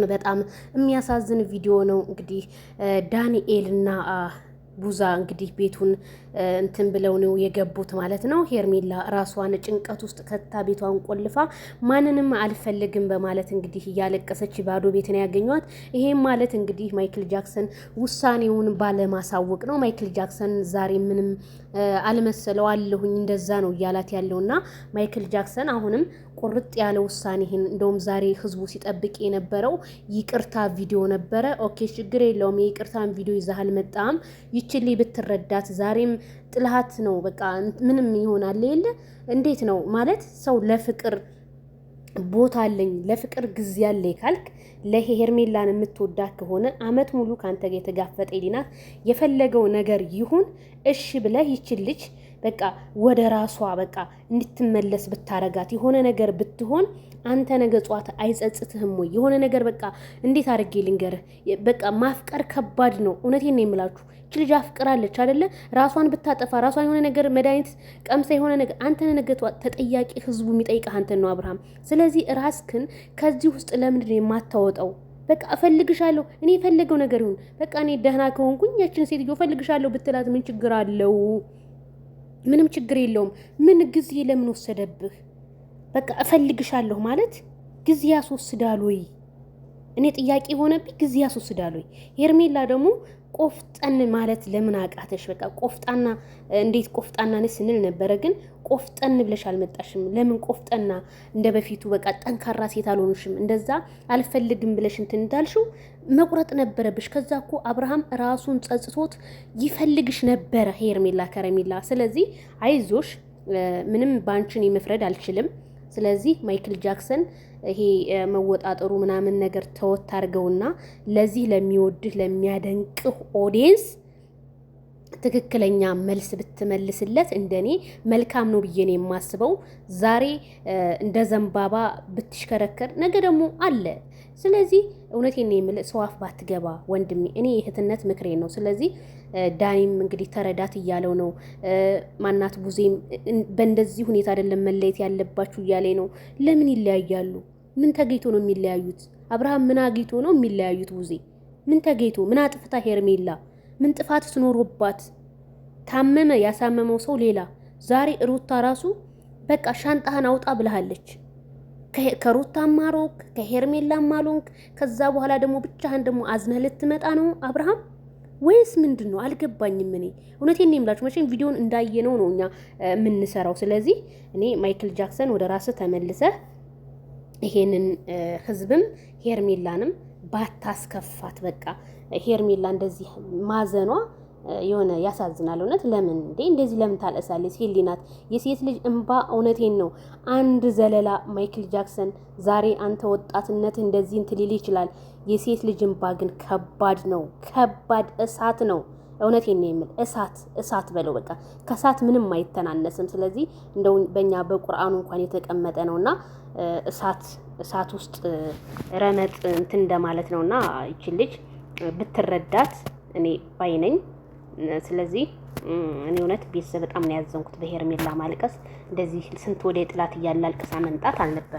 በጣም የሚያሳዝን ቪዲዮ ነው። እንግዲህ ዳንኤልና ቡዛ እንግዲህ ቤቱን እንትን ብለው ነው የገቡት ማለት ነው። ሄርሜላ ራሷን ጭንቀት ውስጥ ከታ ቤቷን ቆልፋ ማንንም አልፈልግም በማለት እንግዲህ እያለቀሰች ባዶ ቤት ነው ያገኟት። ይሄም ማለት እንግዲህ ማይክል ጃክሰን ውሳኔውን ባለማሳወቅ ነው። ማይክል ጃክሰን ዛሬ ምንም አልመሰለው አለሁኝ እንደዛ ነው እያላት ያለውና ማይክል ጃክሰን አሁንም ቁርጥ ያለ ውሳኔህን እንደውም ዛሬ ህዝቡ ሲጠብቅ የነበረው ይቅርታ ቪዲዮ ነበረ። ኦኬ ችግር የለውም የይቅርታን ቪዲዮ ይዛሃል መጣም ይችል ብትረዳት ዛሬም ጥልሃት ነው በቃ ምንም ይሆናል የለ እንዴት ነው ማለት ሰው ለፍቅር ቦታ አለኝ ለፍቅር ጊዜ አለኝ ካልክ ለሄርሜላን የምትወዳት ከሆነ አመት ሙሉ ካንተ ጋር የተጋፈጠ ሊናት የፈለገው ነገር ይሁን እሺ ብለህ ይችል ልጅ በቃ ወደ ራሷ በቃ እንድትመለስ ብታረጋት የሆነ ነገር ብትሆን አንተ ነገ ጧት አይጸጽትህም ወይ? የሆነ ነገር በቃ እንዴት አድርጌ ልንገርህ? በቃ ማፍቀር ከባድ ነው። እውነቴን ነው የምላችሁ። እቺ ልጅ አፍቅራለች አይደለ? ራሷን ብታጠፋ ራሷን የሆነ ነገር መድኃኒት ቀምሳ የሆነ ነገር አንተን ነገ ጧት ተጠያቂ ህዝቡ የሚጠይቅህ አንተን ነው አብርሃም። ስለዚህ ራስክን ከዚህ ውስጥ ለምንድን ነው የማታወጣው? በቃ እፈልግሻለሁ እኔ የፈለገው ነገር ይሁን በቃ እኔ ደህና ከሆንኩኝ ያችን ሴትዮ እፈልግሻለሁ ብትላት ምን ችግር አለው? ምንም ችግር የለውም። ምን ጊዜ ለምን ወሰደብህ? በቃ እፈልግሻለሁ ማለት ጊዜ ያስወስዳል ወይ? እኔ ጥያቄ ሆነብኝ። ጊዜ ያስወስዳል ወይ? ሄርሜላ ደግሞ ቆፍጠን ማለት ለምን አቃተሽ? በቃ ቆፍጣና እንዴት ቆፍጣና ነሽ ስንል ነበረ፣ ግን ቆፍጠን ብለሽ አልመጣሽም። ለምን ቆፍጠና እንደ በፊቱ በቃ ጠንካራ ሴት አልሆንሽም? እንደዛ አልፈልግም ብለሽ እንትን እንዳልሽው መቁረጥ ነበረብሽ። ከዛ እኮ አብርሃም ራሱን ጸጽቶት ይፈልግሽ ነበረ ሄርሜላ ከረሜላ። ስለዚህ አይዞሽ፣ ምንም ባንቺን የመፍረድ አልችልም። ስለዚህ ማይክል ጃክሰን ይሄ መወጣጠሩ ምናምን ነገር ተወት አድርገውና ለዚህ ለሚወድህ ለሚያደንቅህ ኦዲየንስ ትክክለኛ መልስ ብትመልስለት እንደኔ መልካም ነው ብዬ ነው የማስበው። ዛሬ እንደ ዘንባባ ብትሽከረከር ነገ ደግሞ አለ። ስለዚህ እውነቴን ነው የምልህ፣ ሰው አፍ ባትገባ ወንድሜ፣ እኔ የእህትነት ምክሬ ነው። ስለዚህ ዳኒም እንግዲህ ተረዳት እያለው ነው። ማናት ቡዜም በእንደዚህ ሁኔታ አይደለም መለየት ያለባችሁ እያለኝ ነው። ለምን ይለያያሉ? ምን ተገይቶ ነው የሚለያዩት? አብርሃም ምን አግኝቶ ነው የሚለያዩት? ቡዜ ምን ተገይቶ ምን አጥፍታ? ሄርሜላ ምን ጥፋት ስኖሮባት? ታመመ ያሳመመው ሰው ሌላ። ዛሬ ሩታ ራሱ በቃ ሻንጣህን አውጣ ብለሃለች። ከሩታ ማሮክ ከሄርሜላ ማሎንክ ከዛ በኋላ ደግሞ ብቻህን ደግሞ አዝነህ ልትመጣ ነው አብርሃም ወይስ ምንድን ነው? አልገባኝም። እኔ እውነቴን ነው የምላችሁ። መቼም ቪዲዮን እንዳየነው ነው እኛ የምንሰራው። ስለዚህ እኔ ማይክል ጃክሰን ወደ ራስህ ተመልሰህ ይሄንን ህዝብም ሄርሜላንም ባታስከፋት። በቃ ሄርሜላ እንደዚህ ማዘኗ የሆነ ያሳዝናል። እውነት ለምን እንዴ እንደዚህ ለምን ታለሳለች? ሄሊናት የሴት ልጅ እንባ እውነቴን ነው አንድ ዘለላ። ማይክል ጃክሰን ዛሬ አንተ ወጣትነት እንደዚህ እንትን ሊል ይችላል። የሴት ልጅ እንባ ግን ከባድ ነው፣ ከባድ እሳት ነው። እውነቴን ነው የምል እሳት በለው በቃ ከእሳት ምንም አይተናነስም። ስለዚህ እንደው በእኛ በቁርአኑ እንኳን የተቀመጠ ነውና እሳት ውስጥ ረመጥ እንትን እንደማለት ነውና ይቺ ልጅ ብትረዳት እኔ ባይነኝ። ስለዚህ እኔ እውነት ቤተሰብ በጣም ነው ያዘንኩት በሄርሜላ ማልቀስ። እንደዚህ ስንት ወደ ጥላት እያለ አልቅሳ መምጣት አልነበረም።